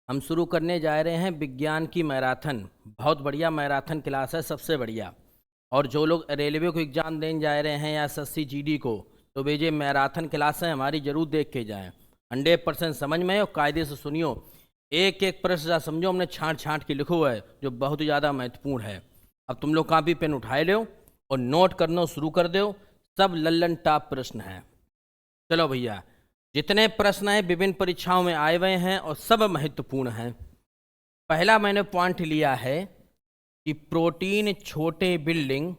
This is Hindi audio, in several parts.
हम शुरू करने जा रहे हैं विज्ञान की मैराथन। बहुत बढ़िया मैराथन क्लास है, सबसे बढ़िया। और जो लोग रेलवे को एग्ज़ाम देने जा रहे हैं या एसएससी जीडी को, तो वे ये मैराथन क्लास है हमारी, ज़रूर देख के जाएं। 100% समझ में और कायदे से सुनियो। एक एक प्रश्न समझो, हमने छांट छांट के लिखो है जो बहुत ही ज़्यादा महत्वपूर्ण है। अब तुम लोग कापी पेन उठाए लो और नोट करना शुरू कर दो। सब लल्लन टॉप प्रश्न हैं। चलो भैया, जितने प्रश्न हैं विभिन्न परीक्षाओं में आए हुए हैं और सब महत्वपूर्ण हैं। पहला मैंने पॉइंट लिया है कि प्रोटीन छोटे बिल्डिंग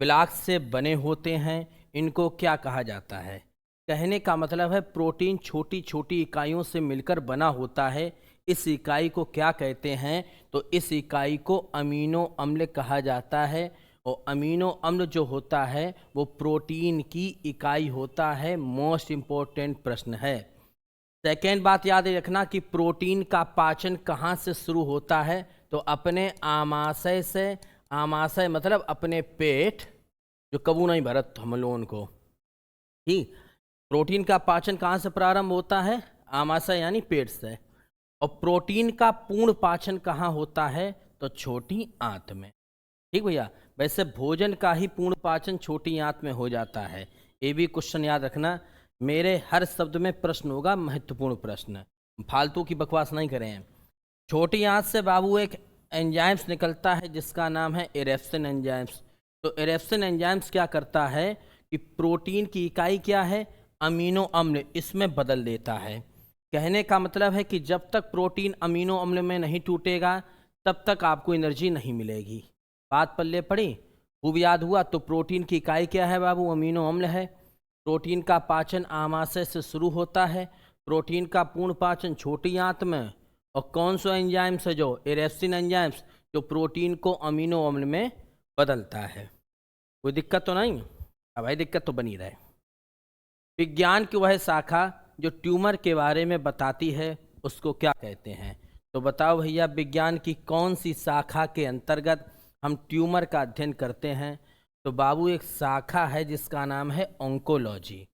ब्लॉक्स से बने होते हैं, इनको क्या कहा जाता है। कहने का मतलब है प्रोटीन छोटी छोटी इकाइयों से मिलकर बना होता है। इस इकाई को क्या कहते हैं, तो इस इकाई को अमीनो अम्ल कहा जाता है। और अमीनो अम्ल जो होता है वो प्रोटीन की इकाई होता है। मोस्ट इम्पोर्टेंट प्रश्न है। सेकेंड बात याद रखना कि प्रोटीन का पाचन कहाँ से शुरू होता है, तो अपने आमाशय से। आमाशय मतलब अपने पेट, जो कबू नहीं भरत हम लोगों को। ठीक, प्रोटीन का पाचन कहाँ से प्रारंभ होता है, आमाशय यानी पेट से। और प्रोटीन का पूर्ण पाचन कहाँ होता है, तो छोटी आंत में। ठीक भैया, वैसे भोजन का ही पूर्ण पाचन छोटी आंत में हो जाता है। ये भी क्वेश्चन याद रखना, मेरे हर शब्द में प्रश्न होगा, महत्वपूर्ण प्रश्न। फालतू की बकवास नहीं करें। छोटी आंत से बाबू एक एंजाइम्स निकलता है जिसका नाम है एरेप्सिन एंजाइम्स। तो एरेप्सिन एंजाइम्स क्या करता है कि प्रोटीन की इकाई क्या है, अमीनो अम्ल, इसमें बदल देता है। कहने का मतलब है कि जब तक प्रोटीन अमीनो अम्ल में नहीं टूटेगा तब तक आपको एनर्जी नहीं मिलेगी। बात पल्ले पड़ी, खूब याद हुआ। तो प्रोटीन की इकाई क्या है बाबू, अमीनो अम्ल है। प्रोटीन का पाचन आमाशय से शुरू होता है। प्रोटीन का पूर्ण पाचन छोटी आंत में। और कौन सा एंजाइम्स है, जो एरेप्सिन एंजाइम्स, जो प्रोटीन को अमीनो अम्ल में बदलता है। कोई दिक्कत तो नहीं? अब भाई दिक्कत तो बनी रहे। विज्ञान की वह शाखा जो ट्यूमर के बारे में बताती है उसको क्या कहते हैं। तो बताओ भैया, विज्ञान की कौन सी शाखा के अंतर्गत हम ट्यूमर का अध्ययन करते हैं। तो बाबू एक शाखा है जिसका नाम है ऑन्कोलॉजी।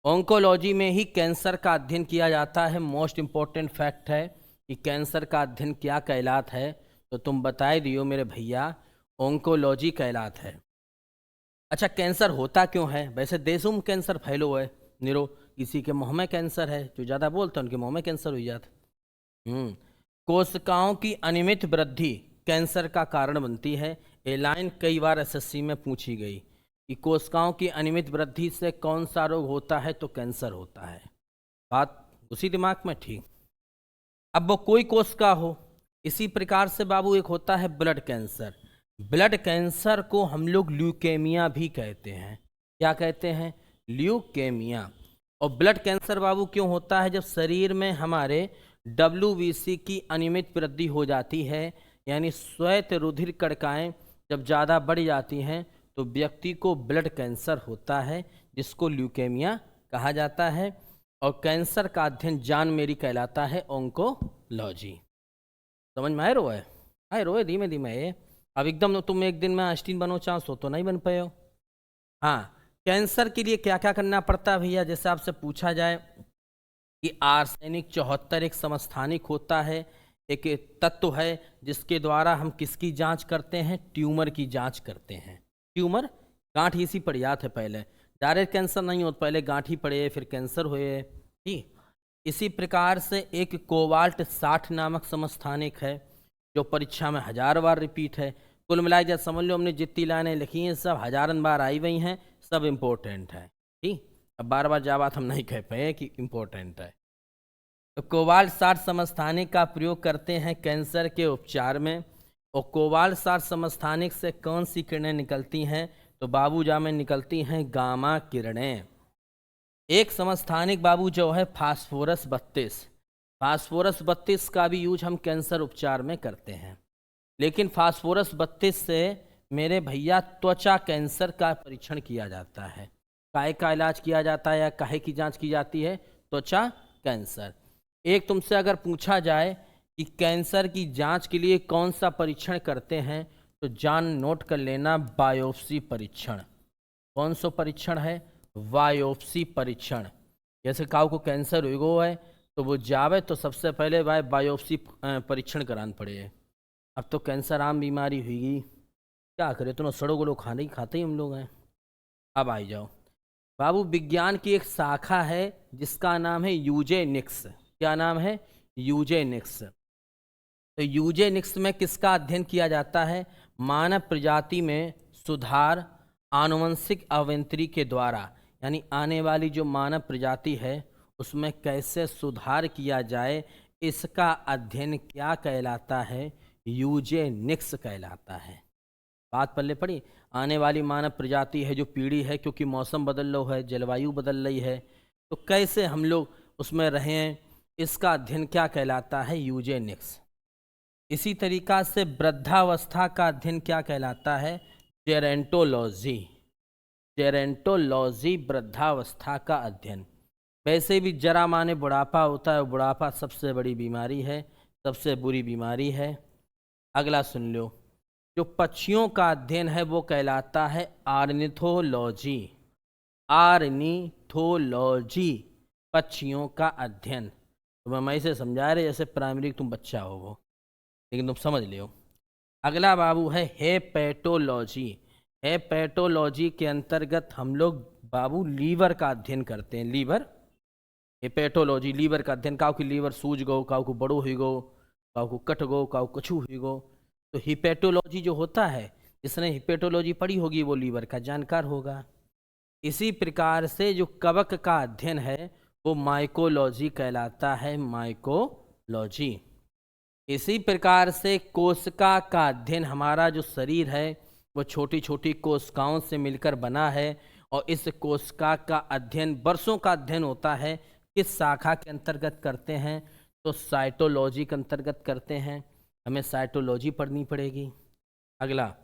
ऑन्कोलॉजी में ही कैंसर का अध्ययन किया जाता है। मोस्ट इम्पॉर्टेंट फैक्ट है कि कैंसर का अध्ययन क्या कहलात है, तो तुम बताए दियो मेरे भैया, ऑन्कोलॉजी कहलात है। अच्छा, कैंसर होता क्यों है? वैसे देशों में कैंसर फैलो है निरो, किसी के मुंह में कैंसर है, जो ज़्यादा बोलते हैं उनके मुंह में कैंसर हो जाता। कोशिकाओं की अनियमित वृद्धि कैंसर का कारण बनती है। ये लाइन कई बार एसएससी में पूछी गई कि कोशिकाओं की अनियमित वृद्धि से कौन सा रोग होता है, तो कैंसर होता है। बात उसी दिमाग में ठीक। अब वो कोई कोशिका हो, इसी प्रकार से बाबू एक होता है ब्लड कैंसर। ब्लड कैंसर को हम लोग ल्यूकेमिया भी कहते हैं। क्या कहते हैं? ल्यूकेमिया। और ब्लड कैंसर बाबू क्यों होता है? जब शरीर में हमारे WBC की अनियमित वृद्धि हो जाती है, यानी श्वेत रुधिर कणिकाएं जब ज़्यादा बढ़ जाती हैं, तो व्यक्ति को ब्लड कैंसर होता है, जिसको ल्यूकेमिया कहा जाता है। और कैंसर का अध्ययन जान मेरी कहलाता है ऑन्कोलॉजी। समझ में आए रो है? आए रो है धीमे धीमे। अब एकदम तुम एक दिन में आइंस्टीन बनो चाहो सो तो नहीं बन पाए हो। हाँ, कैंसर के लिए क्या क्या करना पड़ता है भैया? जैसे आपसे पूछा जाए कि आर्सेनिक 74 एक समस्थानिक होता है, एक तत्व है जिसके द्वारा हम किसकी जांच करते हैं, ट्यूमर की जांच करते हैं। ट्यूमर गांठ इसी पर याद है, पहले डायरेक्ट कैंसर नहीं होता, पहले गांठ ही पड़े फिर कैंसर हुए। ठीक, इसी प्रकार से एक कोबाल्ट 60 नामक समस्थानिक है जो परीक्षा में 1000 बार रिपीट है। कुल मिलाकर जब समझ लो हमने जितनी लाइनें लिखी हैं सब हजारन बार आई हुई हैं, सब इम्पोर्टेंट है। ठीक, अब बार बार जा बात हम नहीं कह पाए कि इम्पोर्टेंट है। तो कोबाल्ट 60 समस्थानिक का प्रयोग करते हैं कैंसर के उपचार में। और कोबाल्ट 60 समस्थानिक से कौन सी किरणें निकलती हैं, तो बाबूजा में निकलती हैं गामा किरणें। एक समस्थानिक बाबू जो है फास्फोरस 32। फास्फोरस 32 का भी यूज हम कैंसर उपचार में करते हैं। लेकिन फास्फोरस 32 से मेरे भैया त्वचा कैंसर का परीक्षण किया जाता है। काहे का इलाज किया जाता है या काहे की जांच की जाती है? त्वचा कैंसर। एक तुमसे अगर पूछा जाए कि कैंसर की जांच के लिए कौन सा परीक्षण करते हैं, तो जान नोट कर लेना, बायोप्सी परीक्षण। कौन सा परीक्षण है? बायोप्सी परीक्षण। जैसे काऊ को कैंसर हो है तो वो जावे तो सबसे पहले भाई बायोप्सी परीक्षण कराना पड़े। अब तो कैंसर आम बीमारी हुई, क्या करे, तो ना सड़ो गलो खाने ही खाते ही हम लोग हैं। अब आई जाओ बाबू, विज्ञान की एक शाखा है जिसका नाम है यूजेनिक्स। क्या नाम है? यूजेनिक्स। तो यूजेनिक्स में किसका अध्ययन किया जाता है? मानव प्रजाति में सुधार आनुवंशिक अभियांत्रिकी के द्वारा, यानी आने वाली जो मानव प्रजाति है उसमें कैसे सुधार किया जाए, इसका अध्ययन क्या कहलाता है? यूजेनिक्स कहलाता है। बात पल्ले पड़ी। आने वाली मानव प्रजाति है जो पीढ़ी है, क्योंकि मौसम बदल रहा है, जलवायु बदल रही है, तो कैसे हम लोग उसमें रहें, इसका अध्ययन क्या कहलाता है? यूजेनिक्स। इसी तरीका से वृद्धावस्था का अध्ययन क्या कहलाता है? जेरेंटोलॉजी। जेरेंटोलॉजी वृद्धावस्था का अध्ययन। वैसे भी जरा माने बुढ़ापा होता है, बुढ़ापा सबसे बड़ी बीमारी है, सबसे बुरी बीमारी है। अगला सुन लो, जो पक्षियों का अध्ययन है वो कहलाता है आर्निथोलॉजी। आर्निथोलॉजी, पक्षियों का अध्ययन। तो मैं इसे समझा रहे जैसे प्राइमरी तुम बच्चा हो वो, लेकिन तुम समझ लियो। अगला बाबू है हेपेटोलॉजी। हेपेटोलॉजी के अंतर्गत हम लोग बाबू लीवर का अध्ययन करते हैं। लीवर, हेपेटोलॉजी लीवर का अध्ययन। काउ की लीवर सूज गो, काउ को बड़ो हुई गो, काउ को कट गो, काउ कछू हुई गो। तो हिपेटोलॉजी जो होता है, जिसने हिपेटोलॉजी पढ़ी होगी वो लीवर का जानकार होगा। इसी प्रकार से जो कवक का अध्ययन है वो माइकोलॉजी कहलाता है, माइकोलॉजी। इसी प्रकार से कोशिका का अध्ययन, हमारा जो शरीर है वो छोटी छोटी कोशिकाओं से मिलकर बना है, और इस कोशिका का अध्ययन, वर्षों का अध्ययन होता है, किस शाखा के अंतर्गत करते हैं? तो साइटोलॉजी के अंतर्गत करते हैं। हमें साइटोलॉजी पढ़नी पड़ेगी। अगला,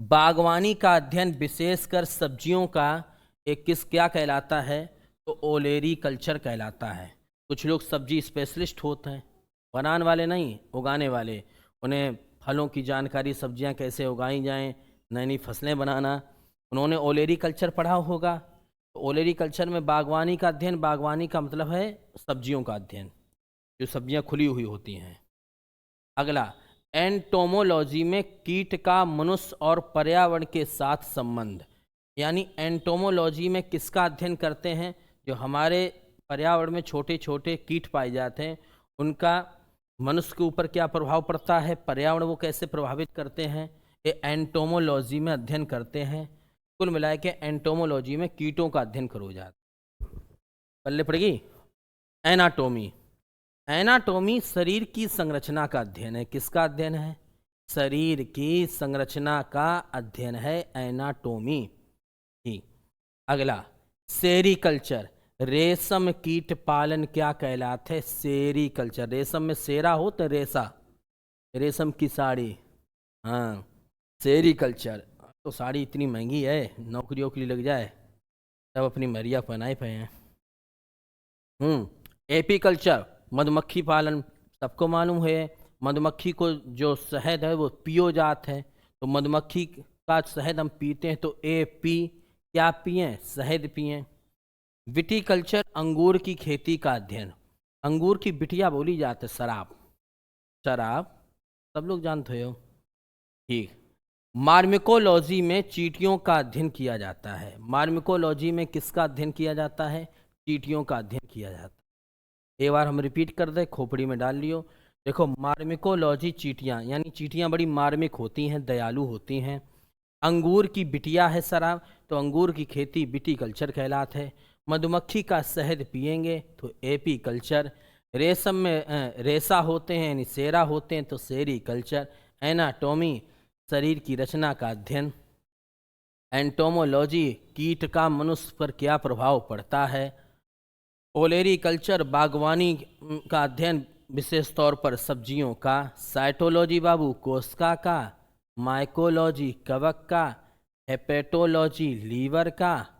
बागवानी का अध्ययन विशेषकर सब्जियों का एक क्या कहलाता है? तो ओलेरी कल्चर कहलाता है। कुछ लोग सब्जी स्पेशलिस्ट होते हैं, बनाने वाले नहीं, उगाने वाले। उन्हें फलों की जानकारी, सब्जियां कैसे उगाई जाएं, नई नई फसलें बनाना, उन्होंने ओलेरी कल्चर पढ़ा होगा। तो ओलेरी कल्चर में बागवानी का अध्ययन, बागवानी का मतलब है सब्जियों का अध्ययन, जो सब्जियां खुली हुई होती हैं। अगला, एंटोमोलॉजी में कीट का मनुष्य और पर्यावरण के साथ संबंध, यानी एंटोमोलॉजी में किसका अध्ययन करते हैं? जो हमारे पर्यावरण में छोटे छोटे कीट पाए जाते हैं, उनका मनुष्य के ऊपर क्या प्रभाव पड़ता है, पर्यावरण वो कैसे प्रभावित करते हैं, ये एंटोमोलॉजी में अध्ययन करते हैं। कुल मिला के एंटोमोलॉजी में कीटों का अध्ययन करो जाता। पल्ले पड़ेगी। एनाटोमी। एनाटोमी शरीर की संरचना का अध्ययन है। किसका अध्ययन है? शरीर की संरचना का अध्ययन है एनाटोमी की। अगला, सेरीकल्चर। रेशम कीट पालन क्या कहलाते हैं? सेरीकल्चर। रेशम में सेरा हो तो रेशा, रेशम की साड़ी, हाँ, सेरीकल्चर। तो साड़ी इतनी महंगी है, नौकरियों के लिए लग जाए, तब अपनी मरिया पहनाए पे हैं। एपीकल्चर, मधुमक्खी पालन। सबको मालूम है मधुमक्खी को जो शहद है वो पियो जात है, तो मधुमक्खी का शहद हम पीते हैं, तो एपी क्या पिए? शहद पिए। विटीकल्चर, अंगूर की खेती का अध्ययन। अंगूर की बिटिया बोली जाती है शराब, शराब सब लोग जानते हो, ठीक। मार्मिकोलॉजी में चींटियों का अध्ययन किया जाता है। मार्मिकोलॉजी में किसका अध्ययन किया जाता है? चींटियों का अध्ययन किया जाता है। एक बार हम रिपीट कर दे, खोपड़ी में डाल लियो। देखो, मार्मिकोलॉजी चींटियाँ, यानी चींटियाँ बड़ी मार्मिक होती हैं, दयालु होती हैं। अंगूर की बिटिया है शराब, तो अंगूर की खेती विटीकल्चर कहलाता है। मधुमक्खी का शहद पिएंगे तो एपीकल्चर। रेशम में रेशा होते हैं यानी सेरा होते हैं, तो सेरीकल्चर। एनाटोमी, शरीर की रचना का अध्ययन। एंटोमोलॉजी, कीट का मनुष्य पर क्या प्रभाव पड़ता है। ओलेरी कल्चर, बागवानी का अध्ययन विशेष तौर पर सब्जियों का। साइटोलॉजी बाबू, कोशिका का। माइकोलॉजी, कवक का। हेपेटोलॉजी, लीवर का।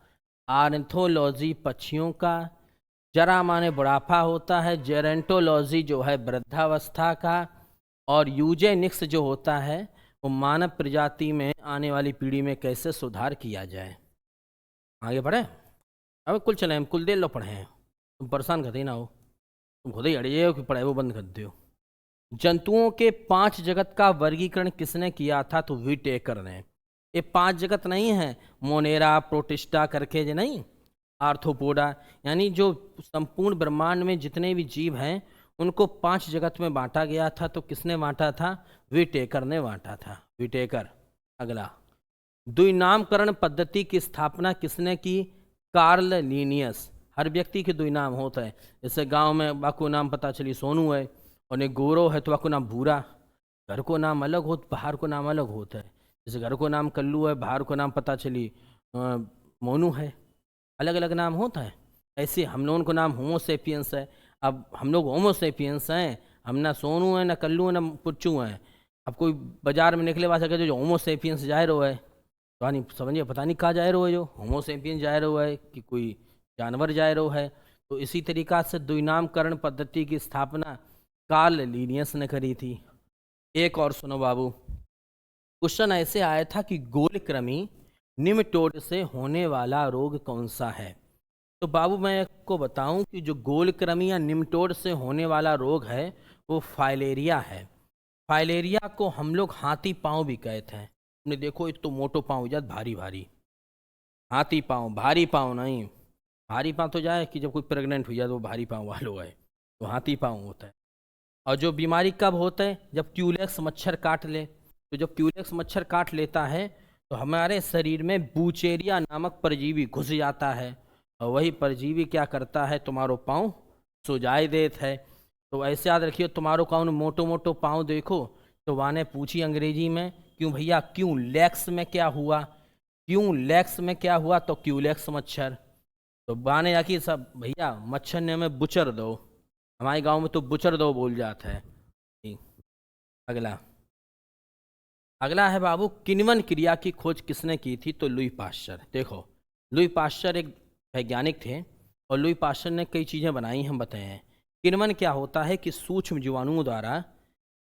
आर्थोलॉजी, पक्षियों का। जरा माने बुढ़ापा होता है। जेरेंटोलॉजी जो है वृद्धावस्था का। और यूजेनिक्स जो होता है वो मानव प्रजाति में आने वाली पीढ़ी में कैसे सुधार किया जाए। आगे बढ़े। अब कुल चले, हम कुल देर लो पढ़े हैं, तुम परेशान करते ही ना हो। तुम खुद ही अड़िए हो कि पढ़ाई वो बंद कर दो। जंतुओं के 5 जगत का वर्गीकरण किसने किया था? तो व्हिटेकर ने। ये 5 जगत नहीं है, मोनेरा प्रोटिस्टा करके जो नहीं, आर्थ्रोपोडा, यानी जो संपूर्ण ब्रह्मांड में जितने भी जीव हैं उनको 5 जगत में बांटा गया था। तो किसने बांटा था? व्हिटेकर ने बांटा था, व्हिटेकर। अगला, द्विनामकरण पद्धति की स्थापना किसने की? Karl Linnaeus. हर व्यक्ति के द्विनाम होता है, जैसे गांव में बाको नाम पता चली सोनू है और एक गौरव है तो बाको नाम भूरा। घर को नाम अलग हो, बाहर को नाम अलग होता है। जैसे घर को नाम कल्लू है, बाहर को नाम पता चली मोनू है, अलग अलग नाम होता है। ऐसे हम लोगों को नाम होमोसेपियंस है। अब हम लोग होमोसेपियंस हैं, हम ना सोनू हैं, ना कल्लू हैं, ना पुच्चू हैं। अब कोई बाजार में निकले वाला जो होमोसेपियंस जाहिर है, तो नहीं समझिए, पता नहीं कहाँ जाहिर है, जो होमोसेपियंस जाहिर है कि कोई जानवर जाहिर है। तो इसी तरीक़ा से द्विनामकरण पद्धति की स्थापना कार्ल लीनियस ने करी थी। एक और सुनो बाबू, क्वेश्चन ऐसे आया था कि गोलकृमि निमेटोड से होने वाला रोग कौन सा है? तो बाबू मैं आपको बताऊं कि जो गोलकृमि या निमेटोड से होने वाला रोग है वो फाइलेरिया है। फाइलेरिया को हम लोग हाथी पाँव भी कहते हैं। तुमने देखो, एक तो मोटो पाँव हो जात भारी भारी, हाथी पाँव, भारी पाँव नहीं। भारी पाँव तो जाए कि जब कोई प्रेग्नेंट हो जाए तो वो भारी पाँव वालों है, तो हाथी पाँव होता है। और जो बीमारी कब होता है? जब क्यूलेक्स मच्छर काट ले। तो जब क्यूलेक्स मच्छर काट लेता है तो हमारे शरीर में बूचेरिया नामक परजीवी घुस जाता है, और वही परजीवी क्या करता है? तुम्हारो पाँव सुजाई देत है। तो ऐसे याद रखिए, तुम्हारो कौन मोटो मोटो पाँव देखो तो वाने पूछी अंग्रेजी में, क्यों भैया, क्यों लेग्स में क्या हुआ? क्यों लेग्स में क्या हुआ? तो क्यूलेक्स मच्छर। तो बाने जाके सब भैया मच्छर ने हमें बुचर दो, हमारे गांव में तो बुचर दो बोल जाता है। अगला, अगला है बाबू, किण्वन क्रिया की खोज किसने की थी? तो लुई पाश्चर। देखो, लुई पाश्चर एक वैज्ञानिक थे और लुई पाश्चर ने कई चीज़ें बनाई, हम बताए हैं। किण्वन क्या होता है कि सूक्ष्म जीवाणुओं द्वारा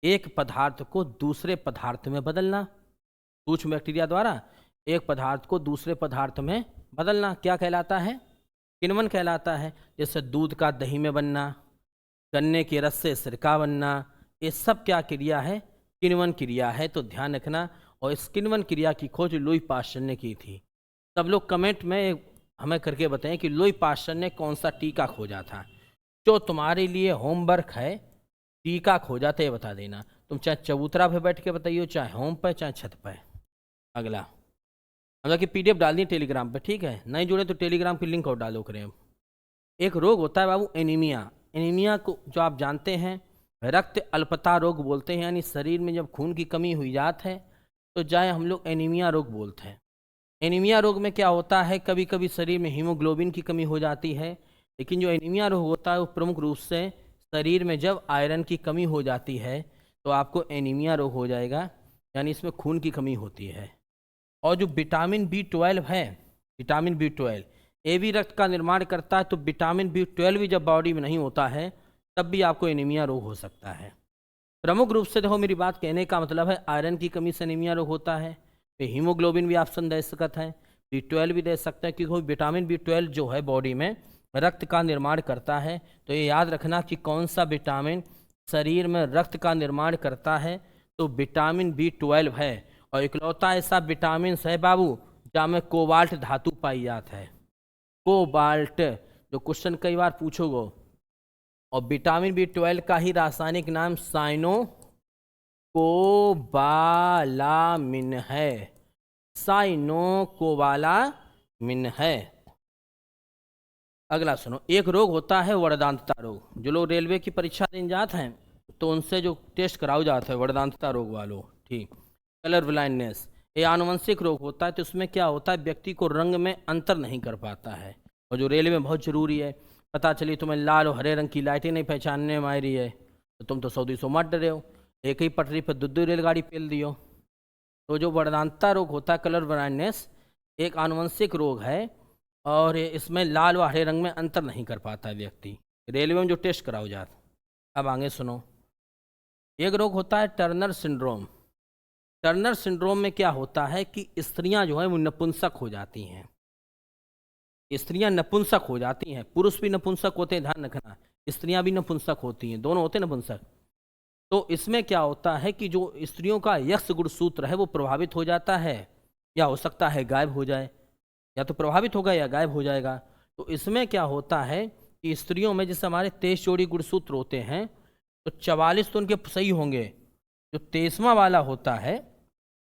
एक पदार्थ को दूसरे पदार्थ में बदलना। सूक्ष्म बैक्टीरिया द्वारा एक पदार्थ को दूसरे पदार्थ में बदलना क्या कहलाता है? किण्वन कहलाता है। जैसे दूध का दही में बनना, गन्ने के रस से सिरका बनना, ये सब क्या क्रिया है? किण्वन क्रिया है। तो ध्यान रखना। और इस किण्वन क्रिया की खोज लुई पाश्चर ने की थी। सब लोग कमेंट में हमें करके बताएं कि लुई पाश्चर ने कौन सा टीका खोजा था। जो तुम्हारे लिए होमवर्क है, टीका खोजा था ये बता देना। तुम चाहे चबूतरा पे बैठ के बताइए, चाहे होम पे, चाहे छत पे। अगला, हम लोग की PDF डाल दी टेलीग्राम पे, ठीक है? नहीं जुड़े तो टेलीग्राम की लिंक और डालो करें। एक रोग होता है बाबू एनीमिया। एनीमिया को जो आप जानते हैं रक्त अल्पता रोग बोलते हैं, यानी शरीर में जब खून की कमी हुई जात है तो जाए हम लोग एनीमिया रोग बोलते हैं। एनीमिया रोग में क्या होता है? कभी कभी शरीर में हीमोग्लोबिन की कमी हो जाती है, लेकिन जो एनीमिया रोग होता है वो प्रमुख रूप से शरीर में जब आयरन की कमी हो जाती है तो आपको एनीमिया रोग हो जाएगा, यानी इसमें खून की कमी होती है। और जो विटामिन B12 है, विटामिन B12 ये भी रक्त का निर्माण करता है। तो विटामिन B12 भी जब बॉडी में नहीं होता है तब भी आपको एनीमिया रोग हो सकता है। प्रमुख रूप से देखो, मेरी बात कहने का मतलब है आयरन की कमी से एनीमिया रोग होता है। तो हीमोग्लोबिन भी ऑप्शन दे सकता है, B12 भी दे सकता है, क्योंकि विटामिन B12 जो है बॉडी में रक्त का निर्माण करता है। तो ये याद रखना कि कौन सा विटामिन शरीर में रक्त का निर्माण करता है, तो विटामिन B12 है। और इकलौता ऐसा विटामिन है बाबू जहाँ में कोबाल्ट धातु पाई जाता है। कोबाल्ट, जो क्वेश्चन कई बार पूछोगे। और विटामिन B12 का ही रासायनिक नाम साइनो कोबालामिन है, साइनो कोबालामिन है। अगला सुनो, एक रोग होता है वर्दांतता रोग। जो लोग रेलवे की परीक्षा देने जाते हैं तो उनसे जो टेस्ट कराओ जाता है वर्दांतता रोग वालों, ठीक। कलर ब्लाइंडनेस, ये आनुवंशिक रोग होता है। तो उसमें क्या होता है? व्यक्ति को रंग में अंतर नहीं कर पाता है। और जो रेलवे में बहुत ज़रूरी है, पता चली तुम्हें लाल और हरे रंग की लाइटें नहीं पहचानने में आ रही है तो तुम तो 100-200 मत डरे हो, एक ही पटरी पर दो रेलगाड़ी पेल दियो। तो जो वर्दांतता रोग होता है, कलर ब्लाइंडनेस, एक आनुवंशिक रोग है और इसमें लाल व हरे रंग में अंतर नहीं कर पाता है व्यक्ति, रेलवे में जो टेस्ट कराओ जाता। अब आगे सुनो, एक रोग होता है टर्नर सिंड्रोम। टर्नर सिंड्रोम में क्या होता है कि स्त्रियां जो है वो नपुंसक हो जाती हैं। स्त्रियां नपुंसक हो जाती हैं, पुरुष भी नपुंसक होते हैं, ध्यान रखना। स्त्रियां भी नपुंसक होती हैं, दोनों होते हैं नपुंसक। तो इसमें क्या होता है कि जो स्त्रियों का यक्ष गुणसूत्र है वो प्रभावित हो जाता है, या हो सकता है गायब हो जाए, या तो प्रभावित होगा या गायब हो जाएगा। तो इसमें क्या होता है कि स्त्रियों में जैसे हमारे 23 जोड़ी गुणसूत्र होते हैं, तो 44 तो उनके सही होंगे। जो 23वां वाला होता है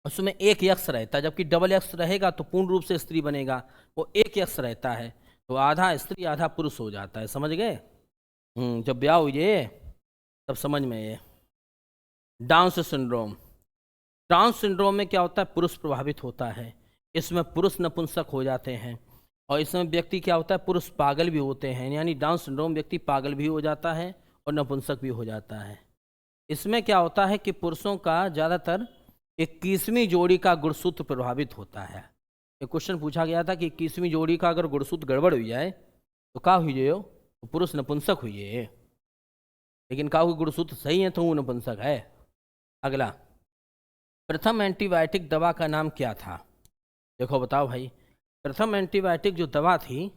उसमें एक यक्ष रहता है, जबकि डबल यक्ष रहेगा तो पूर्ण रूप से स्त्री बनेगा। वो एक यक्ष रहता है, तो आधा स्त्री आधा पुरुष हो जाता है। समझ गए? जब ब्याह हुई है तब समझ में ये। डाउन सिंड्रोम, डाउन सिंड्रोम में क्या होता है, पुरुष प्रभावित होता है। इसमें पुरुष नपुंसक हो जाते हैं, और इसमें व्यक्ति क्या होता है, पुरुष पागल भी होते हैं। यानी डाउन सिंड्रोम व्यक्ति पागल भी हो जाता है और नपुंसक भी हो जाता है। इसमें क्या होता है कि पुरुषों का ज़्यादातर 21वीं जोड़ी का गुणसूत्र प्रभावित होता है। एक क्वेश्चन पूछा गया था कि 21वीं जोड़ी का अगर गुणसूत्र गड़बड़ हुई जाए तो क्या हुई हो, तो पुरुष नपुंसक हुई है। लेकिन का गुणसूत्र सही है तो वो नपुंसक है। अगला, प्रथम एंटीबायोटिक दवा का नाम क्या था? देखो बताओ भाई, प्रथम एंटीबायोटिक जो दवा थी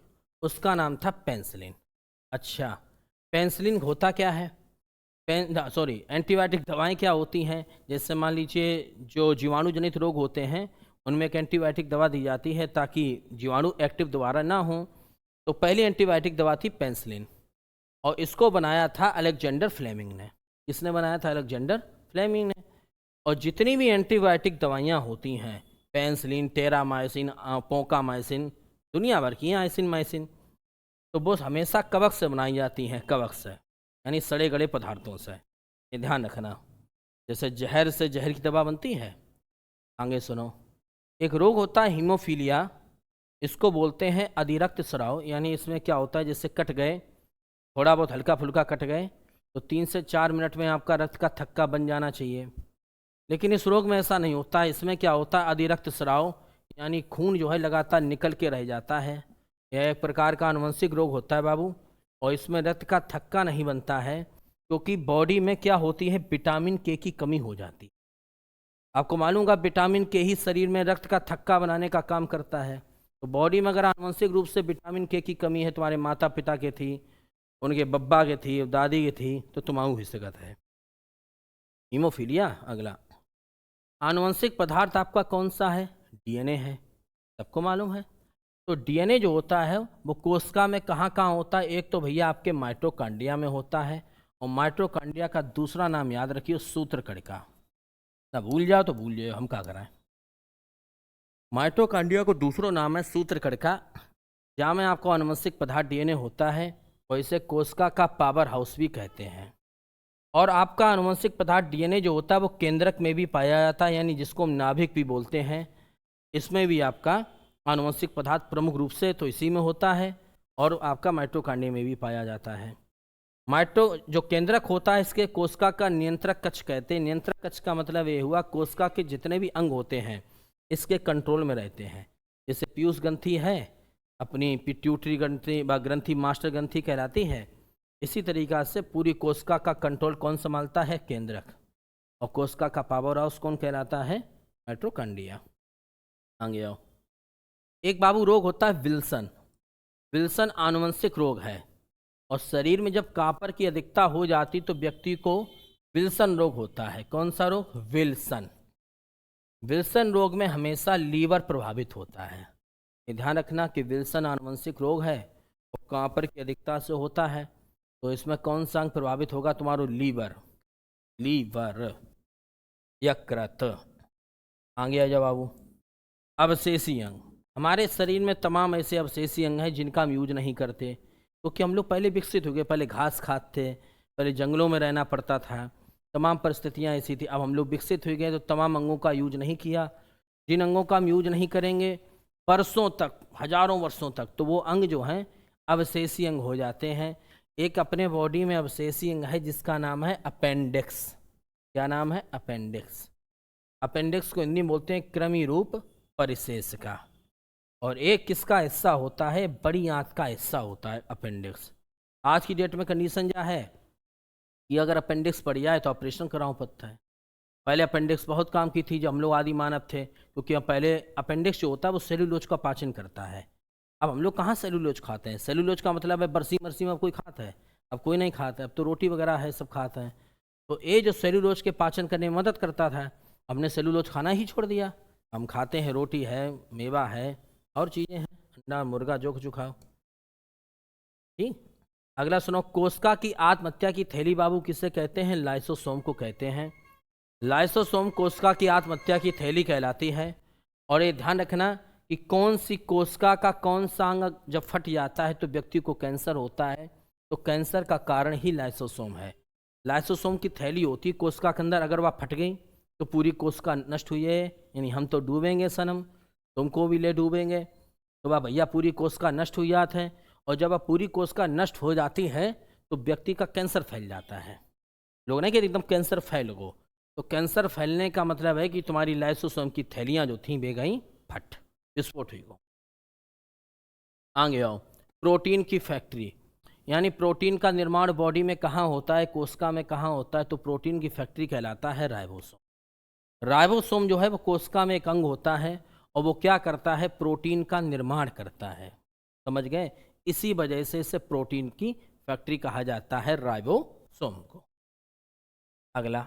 उसका नाम था पेंसिलिन। अच्छा, पेंसिलिन होता क्या है? एंटीबायोटिक दवाएं क्या होती हैं? जैसे मान लीजिए जो जीवाणु जनित रोग होते हैं उनमें एक एंटीबायोटिक दवा दी जाती है ताकि जीवाणु एक्टिव दोबारा ना हो। तो पहली एंटीबायोटिक दवा थी पेंसिलिन, और इसको बनाया था अलेक्जेंडर फ्लेमिंग ने। किसने बनाया था? अलेक्जेंडर फ्लेमिंग ने। और जितनी भी एंटीबायोटिक दवाइयाँ होती हैं, पेंसिलिन, टेरामाइसिन, पोकामाइसिन, दुनिया भर की आइसिन माइसिन, तो वो हमेशा कवक से बनाई जाती हैं, कवक से, यानी सड़े गले पदार्थों से। ये ध्यान रखना। जैसे जहर से जहर की दवा बनती है। आगे सुनो, एक रोग होता है हीमोफीलिया, इसको बोलते हैं अतिरक्त स्राव। यानी इसमें क्या होता है, जैसे कट गए, थोड़ा बहुत हल्का फुल्का कट गए, तो 3 से 4 मिनट में आपका रक्त का थक्का बन जाना चाहिए। लेकिन इस रोग में ऐसा नहीं होता है। इसमें क्या होता है, अतिरक्त स्राव, यानी खून जो है लगातार निकल के रह जाता है। यह एक प्रकार का आनुवंशिक रोग होता है बाबू। और इसमें रक्त का थक्का नहीं बनता है, क्योंकि बॉडी में क्या होती है, विटामिन के की कमी हो जाती है। आपको मालूम होगा विटामिन के ही शरीर में रक्त का थक्का बनाने का काम करता है। तो बॉडी में अगर आनुवंशिक रूप से विटामिन के की कमी है, तुम्हारे माता पिता के थी, उनके बब्बा के थी, दादी की थी, तो तुम्हारू हिस्सेगत है हीमोफीलिया। अगला, आनुवंशिक पदार्थ आपका कौन सा है? डीएनए है, सबको मालूम है। तो डीएनए जो होता है वो कोशिका में कहाँ कहाँ होता है? एक तो भैया आपके माइटोकॉन्ड्रिया में होता है, और माइटोकॉन्ड्रिया का दूसरा नाम याद रखिए, सूत्रकणिका। ना भूल जाओ तो भूल जाओ, हम क्या कराएं। माइटोकॉन्ड्रिया को दूसरा नाम है सूत्रकणिका, जहाँ में आपको आनुवंशिक पदार्थ डीएनए होता है, और इसे कोशिका का पावर हाउस भी कहते हैं। और आपका आनुवंशिक पदार्थ डीएनए जो होता है वो केंद्रक में भी पाया जाता है, यानी जिसको हम नाभिक भी बोलते हैं। इसमें भी आपका आनुवंशिक पदार्थ प्रमुख रूप से तो इसी में होता है, और आपका माइटोकॉन्ड्रिया में भी पाया जाता है। जो केंद्रक होता है इसके कोशिका का नियंत्रक कक्ष कहते हैं। नियंत्रक कक्ष का मतलब ये हुआ कोशिका के जितने भी अंग होते हैं इसके कंट्रोल में रहते हैं। जैसे पीयूष ग्रंथि है, अपनी पिट्यूटरी ग्रंथि मास्टर ग्रंथि कहलाती है। इसी तरीक़ा से पूरी कोशिका का कंट्रोल कौन संभालता है? केंद्रक। और कोशिका का पावर हाउस कौन कहलाता है? माइटोकॉन्ड्रिया। आगे आओ, एक बाबू रोग होता है विल्सन। विल्सन आनुवंशिक रोग है, और शरीर में जब कॉपर की अधिकता हो जाती तो व्यक्ति को विल्सन रोग होता है। कौन सा रोग? विल्सन। विल्सन रोग में हमेशा लीवर प्रभावित होता है। ये ध्यान रखना कि विल्सन आनुवंशिक रोग है और कॉपर की अधिकता से होता है। तो इसमें कौन सा अंग प्रभावित होगा? तुम्हारा लीवर। लीवर, यकृत। आगे आ जाओ बाबू, अवशेषी अंग। हमारे शरीर में तमाम ऐसे अवशेषी अंग हैं जिनका हम यूज नहीं करते, क्योंकि हम लोग पहले विकसित हो गए। पहले घास खाते थे, पहले जंगलों में रहना पड़ता था, तमाम परिस्थितियां ऐसी थी। अब हम लोग विकसित हो गए तो तमाम अंगों का यूज नहीं किया। जिन अंगों का हम यूज नहीं करेंगे वर्षों तक, हजारों वर्षों तक, तो वो अंग जो हैं अवशेषी अंग हो जाते हैं। एक अपने बॉडी में अवशेषी अंग है जिसका नाम है अपेंडिक्स। क्या नाम है? अपेंडिक्स। अपेंडिक्स को हिंदी में बोलते हैं कृमि रूप परिशेष का। और एक किसका हिस्सा होता है? बड़ी आंत का हिस्सा होता है अपेंडिक्स। आज की डेट में कंडीशन क्या है कि अगर अपेंडिक्स पड़ जाए तो ऑपरेशन कराना पड़ता है। पहले अपेंडिक्स बहुत काम की थी जब हम लोग आदि मानव थे, क्योंकि अब पहले अपेंडिक्स जो होता है वो सेलुलोज का पाचन करता है। अब हम लोग कहाँ सेलुलोज खाते हैं? सेलुलोज का मतलब है बरसी मरसी में अब कोई खाता है? अब कोई नहीं खाता, अब तो रोटी वगैरह है सब खाता है। तो ये जो सेलुलोज के पाचन करने में मदद करता था, हमने सेलुलोज खाना ही छोड़ दिया। हम खाते हैं रोटी है, मेवा है, और चीज़ें हैं, अंडा मुर्गा जो कुछ खाओ। ठीक। अगला सुनो, कोशिका की आत्महत्या की थैली बाबू किसे कहते हैं? लाइसोसोम को कहते हैं। लाइसोसोम कोशिका की आत्महत्या की थैली कहलाती है। और ये ध्यान रखना कि कौन सी कोशिका का कौन सा अंग जब फट जाता है तो व्यक्ति को कैंसर होता है, तो कैंसर का कारण ही लाइसोसोम है। लाइसोसोम की थैली होती है कोशिका के अंदर, अगर वह फट गई तो पूरी कोशिका नष्ट हुई है, यानी हम तो डूबेंगे सनम, तुमको भी ले डूबेंगे। तो वह भैया पूरी कोशिका नष्ट हुई जाती है, और जब वह पूरी कोशिका नष्ट हो जाती है तो व्यक्ति का कैंसर फैल जाता है। लोग नहीं कहते एकदम कैंसर फैल गो, तो कैंसर फैलने का मतलब है कि तुम्हारी लाइसोसोम की थैलियाँ जो थीं वे गई फट, विस्फोट हुई गो। आगे आओ, प्रोटीन की फैक्ट्री, यानी प्रोटीन का निर्माण बॉडी में कहाँ होता है, कोशिका में कहाँ होता है, तो प्रोटीन की फैक्ट्री कहलाता है राइबोसोम। राइबोसोम जो है वो कोशिका में एक अंग होता है, और वो क्या करता है, प्रोटीन का निर्माण करता है। समझ गए? इसी वजह से इसे प्रोटीन की फैक्ट्री कहा जाता है, राइबोसोम को। अगला,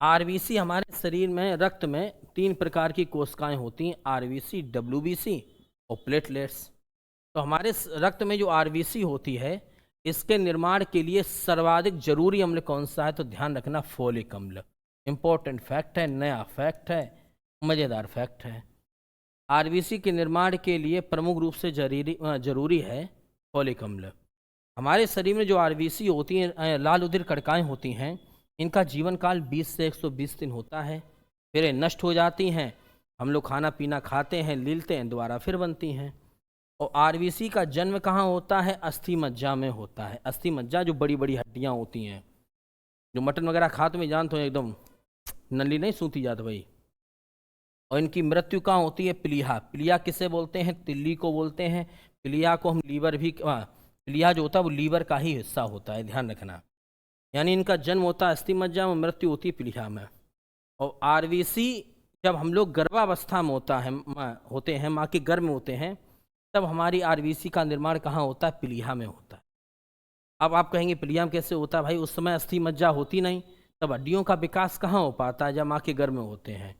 आरबीसी, हमारे शरीर में रक्त में 3 प्रकार की कोशिकाएं होती हैं, आरबीसी, डब्ल्यूबीसी और प्लेटलेट्स। तो हमारे रक्त में जो आरबीसी होती है, इसके निर्माण के लिए सर्वाधिक जरूरी अम्ल कौन सा है, तो ध्यान रखना फोलिक अम्ल। इंपॉर्टेंट फैक्ट है, नया फैक्ट है, मज़ेदार फैक्ट है। आरबीसी के निर्माण के लिए प्रमुख रूप से जरूरी है फोलिक अम्ल। हमारे शरीर में जो आरबीसी होती हैं, लाल उदिर कणिकाएं होती हैं, इनका जीवन काल 20 से 120 दिन होता है, फिर ये नष्ट हो जाती हैं। हम लोग खाना पीना खाते हैं, लीलते हैं, दोबारा फिर बनती हैं। और आरबीसी का जन्म कहाँ होता है? अस्थि मज्जा में होता है। अस्थि मज्जा जो बड़ी बड़ी हड्डियाँ होती हैं, जो मटन वगैरह खाते में जानते हो एकदम नली नहीं सूती जाती भाई। और इनकी मृत्यु कहाँ होती है? प्लीहा। प्लीहा किसे बोलते हैं? तिल्ली को बोलते हैं। प्लीहा को हम लीवर भी, प्लीहा जो होता है वो लीवर का ही हिस्सा होता है, ध्यान रखना। यानी इनका जन्म होता है अस्थि मज्जा में, मृत्यु होती है प्लीहा में। और आरबीसी जब हम लोग गर्भावस्था में होते हैं, माँ के गर्भ में होते हैं, तब हमारी आरबीसी का निर्माण कहाँ होता है? प्लीहा में होता है। अब आप कहेंगे प्लीहा में कैसे होता है भाई, उस समय अस्थि मज्जा होती नहीं, तब हड्डियों का विकास कहाँ हो पाता है? जब माँ के गर्भ में होते हैं,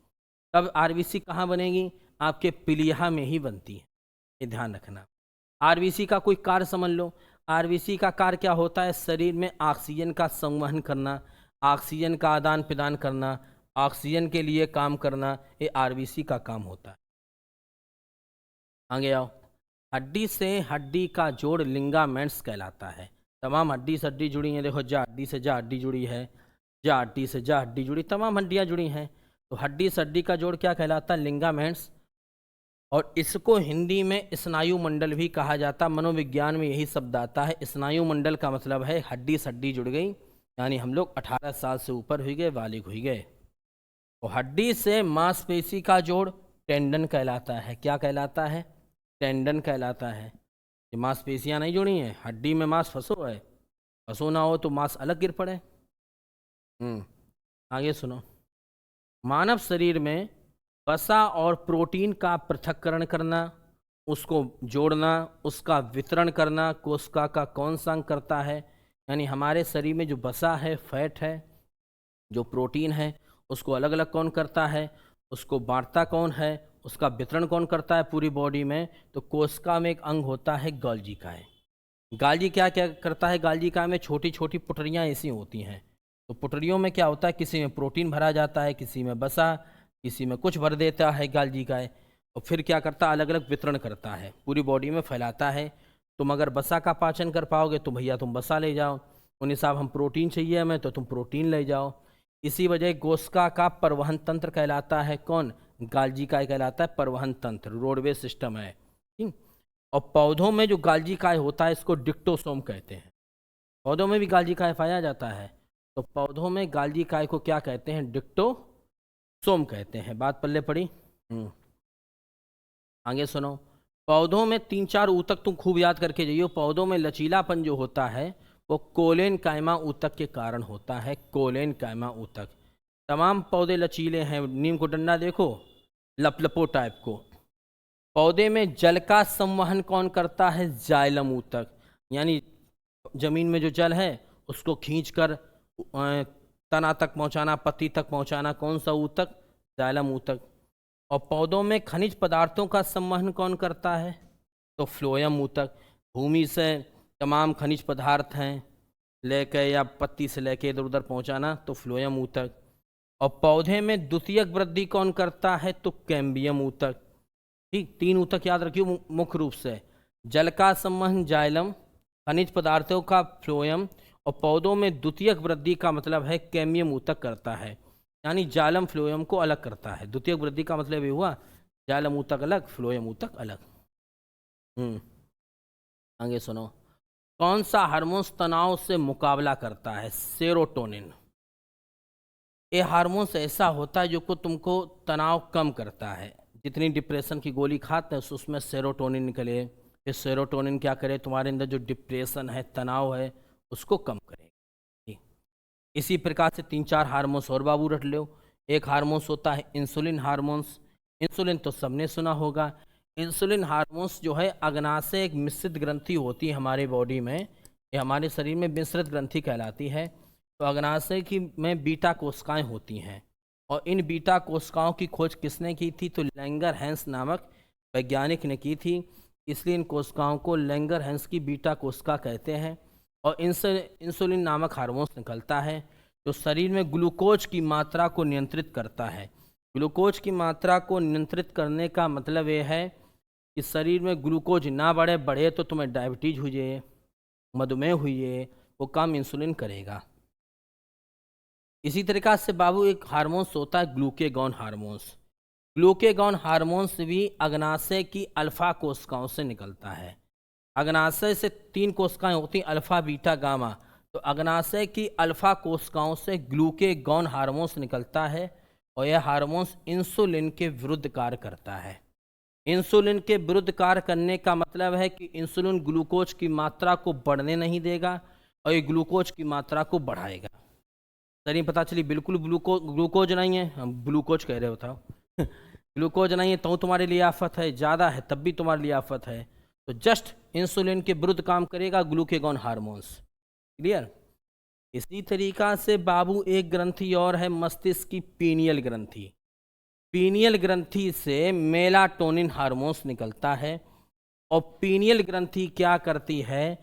तब आरबीसी कहाँ बनेगी? आपके प्लीहा में ही बनती है, ये ध्यान रखना। आरबीसी का कोई कार्य समझ लो। आरबीसी का कार्य क्या होता है? शरीर में ऑक्सीजन का संवहन करना, ऑक्सीजन का आदान प्रदान करना, ऑक्सीजन के लिए काम करना, ये आरबीसी का काम होता है। आगे आओ, हड्डी से हड्डी का जोड़ लिंगामेंट्स कहलाता है। तमाम हड्डी से हड्डी जुड़ी हैं, देखो जा हड्डी से जा हड्डी जुड़ी है, जा हड्डी से जा हड्डी जुड़ी, तमाम हड्डियाँ जुड़ी हैं। तो हड्डी से हड्डी का जोड़ क्या कहलाता है? लिंगामेंट्स। और इसको हिंदी में स्नायु मंडल भी कहा जाता है। मनोविज्ञान में यही शब्द आता है। स्नायु मंडल का मतलब है हड्डी से हड्डी जुड़ गई, यानी हम लोग 18 साल से ऊपर हुई गए, बालिग हुई गए। और हड्डी से मांसपेशी का जोड़ टेंडन कहलाता है। क्या कहलाता है? टेंडन कहलाता है। ये मांसपेशियाँ नहीं जुड़ी हैं, हड्डी में मांस फंसो है, फंसो ना हो तो मांस अलग गिर पड़े। आगे सुनो, मानव शरीर में वसा और प्रोटीन का पृथक्करण करना, उसको जोड़ना, उसका वितरण करना कोशिका का कौन सा अंग करता है? यानी हमारे शरीर में जो वसा है, फैट है, जो प्रोटीन है, उसको अलग अलग कौन करता है? उसको बांटता कौन है? उसका वितरण कौन करता है पूरी बॉडी में? तो कोशिका में एक अंग होता है गोल्गी काय। गाल्जी क्या क्या करता है? गाल्जी काय में छोटी छोटी पुटरियाँ ऐसी होती हैं। तो पुटरियों में क्या होता है? किसी में प्रोटीन भरा जाता है, किसी में वसा, किसी में कुछ भर देता है गाल्जी काय। और फिर क्या करता है? अलग अलग वितरण करता है, पूरी बॉडी में फैलाता है। तुम अगर वसा का पाचन कर पाओगे तो भैया तुम वसा ले जाओ, उन्हें साहब हम प्रोटीन चाहिए हमें तो तुम प्रोटीन ले जाओ। इसी वजह कोशिका का परिवहन तंत्र कहलाता है कौन? गाल्जी काय कहलाता है परिवहन तंत्र, रोडवे सिस्टम है। ठीक। और पौधों में जो गाल्जी काय होता है इसको डिक्टोसोम कहते हैं। पौधों में भी गाल्जी काय पाया जाता है, तो पौधों में गाल्जी काय को क्या कहते हैं? डिक्टोसोम कहते हैं। बात पल्ले पड़ी। आगे सुनो, पौधों में 3-4 ऊतक तुम खूब याद करके जाइयो। पौधों में लचीलापन जो होता है वो कोलेन कायमा ऊतक के कारण होता है। कोलेन कायमा ऊतक, तमाम पौधे लचीले हैं। नीम को डंडा देखो, लपलपो टाइप को। पौधे में जल का संवहन कौन करता है? जाइलम ऊतक। यानी जमीन में जो जल है उसको खींचकर तना तक पहुंचाना, पत्ती तक पहुंचाना, कौन सा ऊतक? जाइलम ऊतक। और पौधों में खनिज पदार्थों का संवहन कौन करता है? तो फ्लोएम ऊतक। भूमि से तमाम खनिज पदार्थ हैं लेकर या पत्ती से लेकर इधर उधर पहुंचाना, तो फ्लोएम ऊतक। और पौधे में द्वितीयक वृद्धि कौन करता है? तो कैम्बियम ऊतक। ठीक, 3 ऊतक याद रखियो मुख्य रूप से। जल का संवहन जाइलम, खनिज पदार्थों का फ्लोएम, और पौधों में द्वितीयक वृद्धि का मतलब है कैम्बियम ऊतक करता है। यानी जाइलम फ्लोएम को अलग करता है। द्वितीयक वृद्धि का मतलब ये हुआ जाइलम ऊतक अलग, फ्लोएम ऊतक अलग। आगे सुनो। कौन सा हार्मोन्स तनाव से मुकाबला करता है? सेरोटोनिन। ये हार्मोन्स ऐसा होता है जो को तुमको तनाव कम करता है। जितनी डिप्रेशन की गोली खाते हैं उसमें सेरोटोनिन निकले, फिर सेरोटोनिन क्या करे? तुम्हारे अंदर जो डिप्रेशन है, तनाव है, उसको कम करेगा। इसी प्रकार से 3-4 हार्मोन्स और बाबू रट लो। एक हार्मोन्स होता है इंसुलिन हार्मोन्स। इंसुलिन तो सबने सुना होगा। इंसुलिन हार्मोन्स जो है अग्नाशय एक मिश्रित ग्रंथि होती है हमारे बॉडी में, ये हमारे शरीर में मिश्रित ग्रंथि कहलाती है। तो अग्नाशय की में बीटा कोशिकाएं होती हैं, और इन बीटा कोशिकाओं की खोज किसने की थी? तो लैंगर हैंस नामक वैज्ञानिक ने की थी। इसलिए इन कोशिकाओं को लैंगर हैंस की बीटा कोशिका कहते हैं। और इनसे इंसुलिन नामक हार्मोन्स निकलता है जो शरीर में ग्लूकोज की मात्रा को नियंत्रित करता है। ग्लूकोज की मात्रा को नियंत्रित करने का मतलब ये है कि शरीर में ग्लूकोज ना बढ़े तो तुम्हें डायबिटीज हुई है, मधुमेह हुई है, वो काम इंसुलिन करेगा। इसी तरीका से बाबू एक हार्मोन्स होता है ग्लूकेगॉन हार्मोन्स। ग्लूकेगॉन हार्मोन्स भी अग्नाशय की अल्फा कोशिकाओं से निकलता है। अग्नाशय से 3 कोशिकाएं होती हैं, अल्फा, बीटा, गामा। तो अग्नाशय की अल्फा कोशिकाओं से ग्लूकेगॉन हार्मोन्स निकलता है, और यह हार्मोन्स इंसुलिन के विरुद्ध कार्य करता है। इंसुलिन के विरुद्ध कार्य करने का मतलब है कि इंसुलिन ग्लूकोज की मात्रा को बढ़ने नहीं देगा, और ये ग्लूकोज की मात्रा को बढ़ाएगा। सर पता चली बिल्कुल ग्लूकोज नहीं है, हम ग्लूकोज कह रहे बताओ ग्लूकोज नहीं है तो तुम्हारे लिए आफत है, ज़्यादा है तब भी तुम्हारे लिए आफत है। तो जस्ट इंसुलिन के विरुद्ध काम करेगा ग्लूकेगॉन हार्मोन्स। क्लियर? इसी तरीका से बाबू एक ग्रंथि और है मस्तिष्क की पीनियल ग्रंथि। पीनियल ग्रंथि से मेलाटोनिन हार्मोन्स निकलता है। और पीनियल ग्रंथि क्या करती है?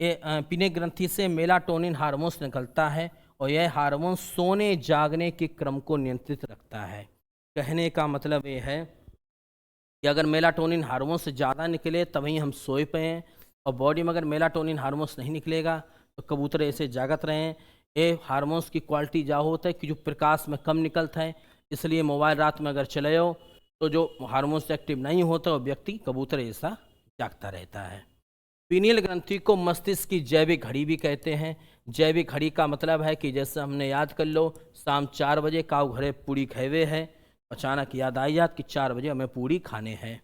पीनियल ग्रंथि से मेलाटोनिन हार्मोन्स निकलता है, और यह हार्मोन सोने जागने के क्रम को नियंत्रित रखता है। कहने का मतलब ये है कि अगर मेलाटोनिन हार्मोन से ज़्यादा निकले तभी हम सोए पे हैं, और बॉडी में अगर मेलाटोनिन हार्मोन्स नहीं निकलेगा तो कबूतर ऐसे जागत रहें। ये हार्मोन्स की क्वालिटी जा होता है कि जो प्रकाश में कम निकलता है, इसलिए मोबाइल रात में अगर चले हो तो जो हार्मोन्स एक्टिव नहीं होता वो व्यक्ति कबूतर ऐसा जागता रहता है। पीनियल ग्रंथि को मस्तिष्क की जैविक घड़ी भी कहते हैं। जैविक घड़ी का मतलब है कि जैसे हमने याद कर लो शाम 4 बजे काऊ घरे पूड़ी खेवे है, अचानक याद आई याद कि 4 बजे हमें पूड़ी खाने हैं।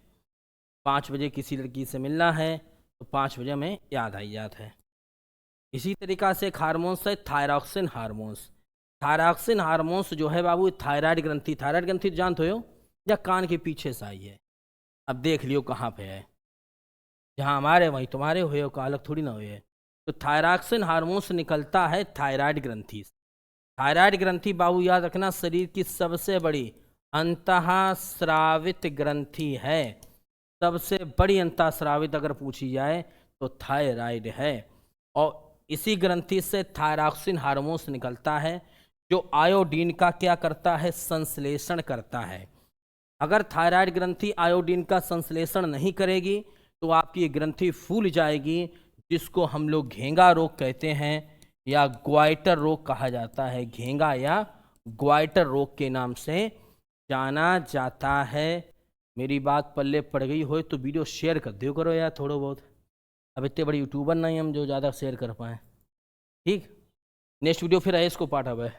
5 बजे किसी लड़की से मिलना है तो 5 बजे हमें याद आई याद है। इसी तरीका से एक हार्मोन्स है थायरॉक्सिन हार्मोन्स। थायरॉक्सिन हार्मोन्स जो है बाबू थायराइड ग्रंथि जानते हो या कान के पीछे से आई है? अब देख लियो कहाँ पे है, जहाँ हमारे वहीं तुम्हारे हुए हो का अलग थोड़ी ना हुए। तो थायरॉक्सिन हार्मोन्स निकलता है थायराइड ग्रंथि से। थायराइड ग्रंथि बाबू याद रखना शरीर की सबसे बड़ी अंतःस्रावित ग्रंथि है। सबसे बड़ी अंतःस्रावित अगर पूछी जाए तो थायराइड है। और इसी ग्रंथि से थायरॉक्सिन हार्मोन्स निकलता है जो आयोडीन का क्या करता है? संश्लेषण करता है। अगर थायराइड ग्रंथि आयोडीन का संश्लेषण नहीं करेगी तो आपकी ग्रंथि फूल जाएगी, जिसको हम लोग घेंगा रोग कहते हैं या ग्वाइटर रोग कहा जाता है। घेंगा या ग्वाइटर रोग के नाम से जाना जाता है। मेरी बात पल्ले पड़ गई हो तो वीडियो शेयर कर दियो करो यार थोड़ा बहुत। अब इतने बड़े यूट्यूबर नहीं हम जो ज़्यादा शेयर कर पाएँ। ठीक, नेक्स्ट वीडियो फिर है इसको पार्ट अब है।